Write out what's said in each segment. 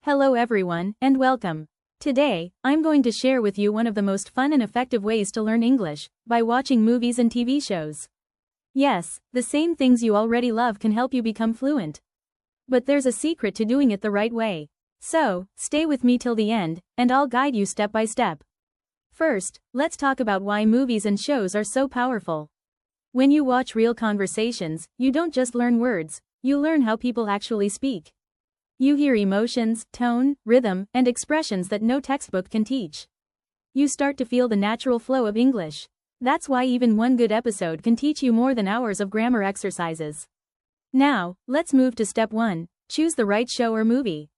Hello everyone, and welcome. Today, I'm going to share with you one of the most fun and effective ways to learn English, by watching movies and TV shows. Yes, the same things you already love can help you become fluent. But there's a secret to doing it the right way. So, stay with me till the end, and I'll guide you step by step. First, let's talk about why movies and shows are so powerful. When you watch real conversations, you don't just learn words, you learn how people actually speak. You hear emotions, tone, rhythm, and expressions that no textbook can teach. You start to feel the natural flow of English. That's why even one good episode can teach you more than hours of grammar exercises. Now, let's move to step 1. Choose the right show or movie.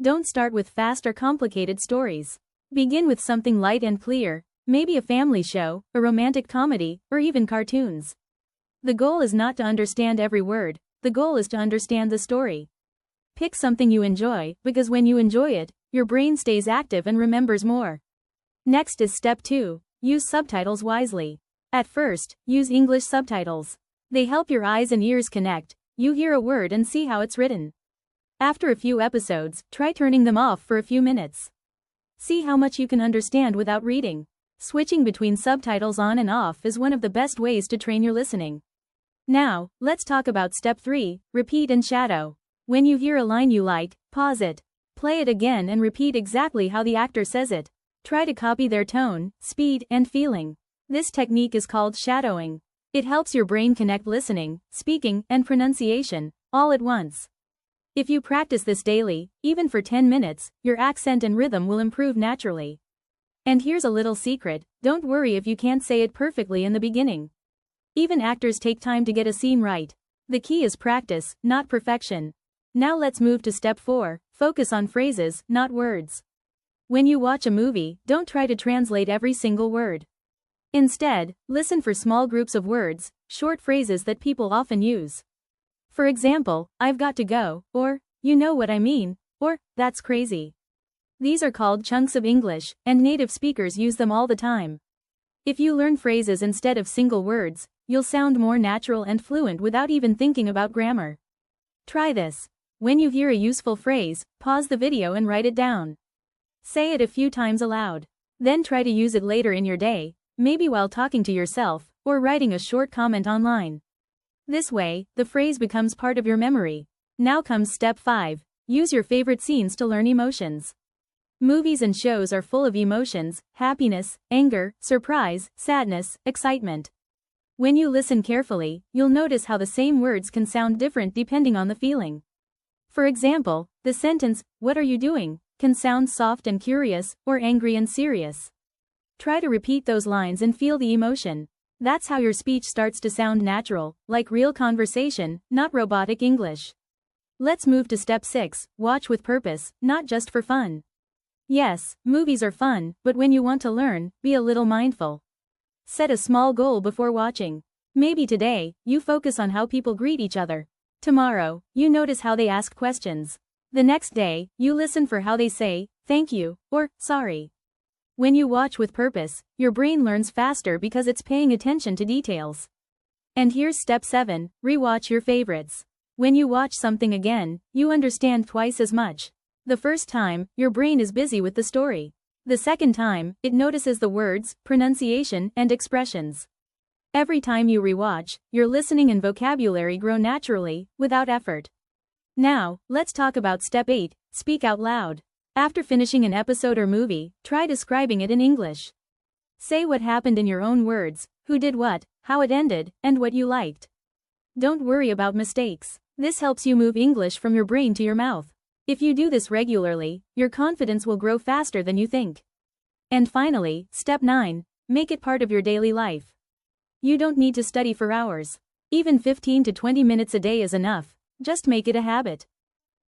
Don't start with fast or complicated stories. Begin with something light and clear, maybe a family show, a romantic comedy, or even cartoons. The goal is not to understand every word, the goal is to understand the story. Pick something you enjoy, because when you enjoy it, your brain stays active and remembers more. Next is step 2. Use subtitles wisely. At first, use English subtitles. They help your eyes and ears connect. You hear a word and see how it's written. After a few episodes, try turning them off for a few minutes. See how much you can understand without reading. Switching between subtitles on and off is one of the best ways to train your listening. Now, let's talk about step 3, repeat and shadow. When you hear a line you like, pause it. Play it again and repeat exactly how the actor says it. Try to copy their tone, speed, and feeling. This technique is called shadowing. It helps your brain connect listening, speaking, and pronunciation, all at once. If you practice this daily, even for 10 minutes, your accent and rhythm will improve naturally. And here's a little secret, don't worry if you can't say it perfectly in the beginning. Even actors take time to get a scene right. The key is practice, not perfection. Now let's move to step 4, focus on phrases, not words. When you watch a movie, don't try to translate every single word. Instead, listen for small groups of words, short phrases that people often use. For example, I've got to go, or, you know what I mean, or, that's crazy. These are called chunks of English, and native speakers use them all the time. If you learn phrases instead of single words, you'll sound more natural and fluent without even thinking about grammar. Try this. When you hear a useful phrase, pause the video and write it down. Say it a few times aloud. Then try to use it later in your day, maybe while talking to yourself, or writing a short comment online. This way, the phrase becomes part of your memory. Now comes step 5. Use your favorite scenes to learn emotions. Movies and shows are full of emotions, happiness, anger, surprise, sadness, excitement. When you listen carefully, you'll notice how the same words can sound different depending on the feeling. For example, the sentence, "What are you doing?" can sound soft and curious, or angry and serious. Try to repeat those lines and feel the emotion. That's how your speech starts to sound natural, like real conversation, not robotic English. Let's move to step 6, watch with purpose, not just for fun. Yes, movies are fun, but when you want to learn, be a little mindful. Set a small goal before watching. Maybe today, you focus on how people greet each other. Tomorrow, you notice how they ask questions. The next day, you listen for how they say, thank you, or, sorry. When you watch with purpose, your brain learns faster because it's paying attention to details. And here's step 7, rewatch your favorites. When you watch something again, you understand twice as much. The first time, your brain is busy with the story. The second time, it notices the words, pronunciation, and expressions. Every time you rewatch, your listening and vocabulary grow naturally, without effort. Now, let's talk about step 8, speak out loud. After finishing an episode or movie, try describing it in English. Say what happened in your own words, who did what, how it ended, and what you liked. Don't worry about mistakes. This helps you move English from your brain to your mouth. If you do this regularly, your confidence will grow faster than you think. And finally, step 9, make it part of your daily life. You don't need to study for hours. Even 15 to 20 minutes a day is enough, just make it a habit.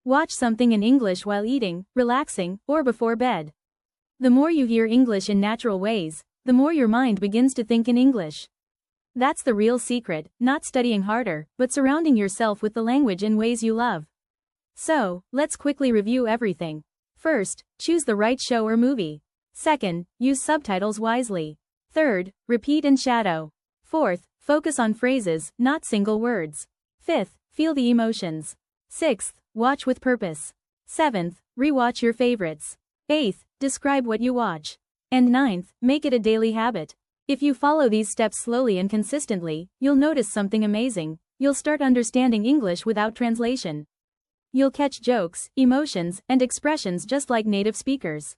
Watch something in English while eating, relaxing, or before bed. The more you hear English in natural ways, the more your mind begins to think in English. That's the real secret, not studying harder, but surrounding yourself with the language in ways you love. So, let's quickly review everything. First, choose the right show or movie. Second, use subtitles wisely. Third, repeat and shadow. Fourth, focus on phrases, not single words. Fifth, feel the emotions. Sixth, watch with purpose. Seventh, Rewatch your favorites. 8th, describe what you watch. And 9th, make it a daily habit. If you follow these steps slowly and consistently, you'll notice something amazing. You'll start understanding English without translation. You'll catch jokes, emotions, and expressions just like native speakers.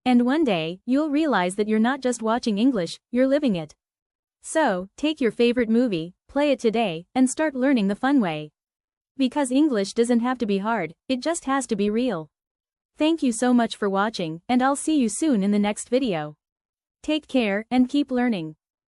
And one day, you'll realize that you're not just watching English, you're living it. So, take your favorite movie, play it today, and start learning the fun way. Because English doesn't have to be hard, it just has to be real. Thank you so much for watching, and I'll see you soon in the next video. Take care, and keep learning.